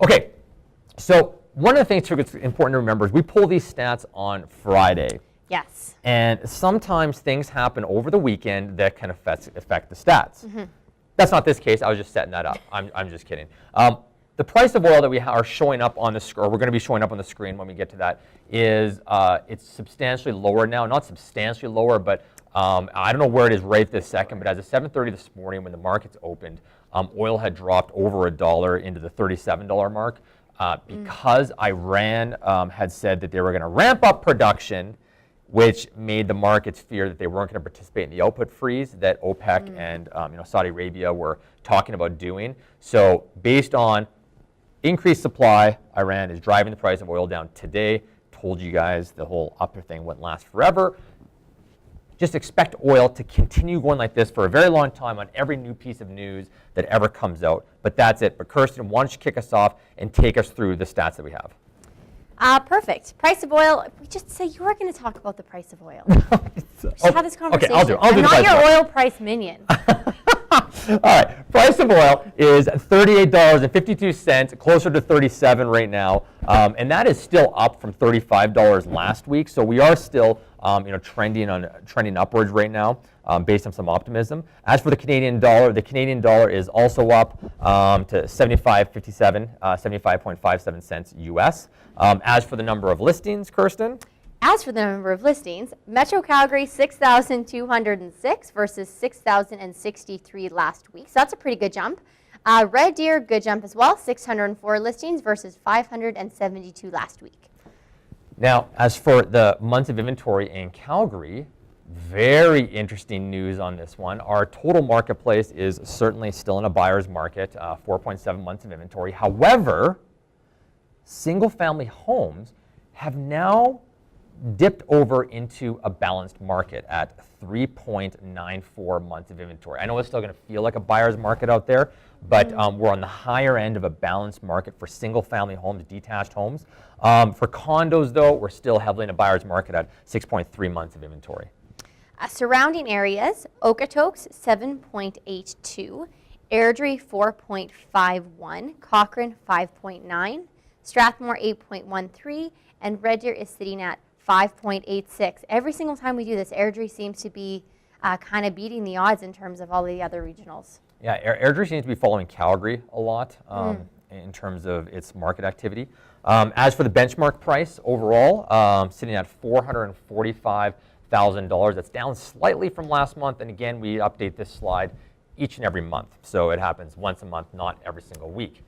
Okay, so one of the things that's important to remember is we pull these stats on Friday. Yes. And sometimes things happen over the weekend that can affect the stats. That's not this case. I was just setting that up. I'm just kidding. The price of oil that we are showing up on the screen, or we're going to be showing up on the screen when we get to that, is it's substantially lower now. Not substantially lower, but I don't know where it is right this second, but as of 7:30 this morning when the markets opened, oil had dropped over $1 into the $37 mark because Iran had said that they were going to ramp up production, which made the markets fear that they weren't going to participate in the output freeze that OPEC and Saudi Arabia were talking about doing. So based on increased supply, Iran is driving the price of oil down today. Told you guys the whole upper thing wouldn't last forever. Just expect oil to continue going like this for a very long time on every new piece of news that ever comes out. But that's it. But Kirsten, why don't you kick us off and take us through the stats that we have? Perfect. Price of oil. We just say you were going to talk about the price of oil. Just have this conversation. Okay, I'll do I'm not your oil price minion. All right, price of oil is $38.52, closer to $37 right now, and that is still up from $35 last week. So we are still, trending upwards right now, based on some optimism. As for the Canadian dollar is also up to 75.57, 75.57 cents US. As for the number of listings, Kirsten. As for the number of listings, Metro Calgary 6,206 versus 6,063 last week. So that's a pretty good jump. Red Deer, good jump as well, 604 listings versus 572 last week. Now, as for the months of inventory in Calgary, very interesting news on this one. Our total marketplace is certainly still in a buyer's market, 4.7 months of inventory. However, single-family homes have now dipped over into a balanced market at 3.94 months of inventory. I know it's still going to feel like a buyer's market out there, but we're on the higher end of a balanced market for single-family homes, detached homes. For condos, though, we're still heavily in a buyer's market at 6.3 months of inventory. Surrounding areas, Okotoks 7.82, Airdrie 4.51, Cochrane 5.9, Strathmore 8.13, and Red Deer is sitting at 5.86. Every single time we do this, Airdrie seems to be kind of beating the odds in terms of all the other regionals. Yeah, Airdrie seems to be following Calgary a lot in terms of its market activity. As for the benchmark price overall, sitting at $445,000. That's down slightly from last month. And again, we update this slide each and every month. So it happens once a month, not every single week.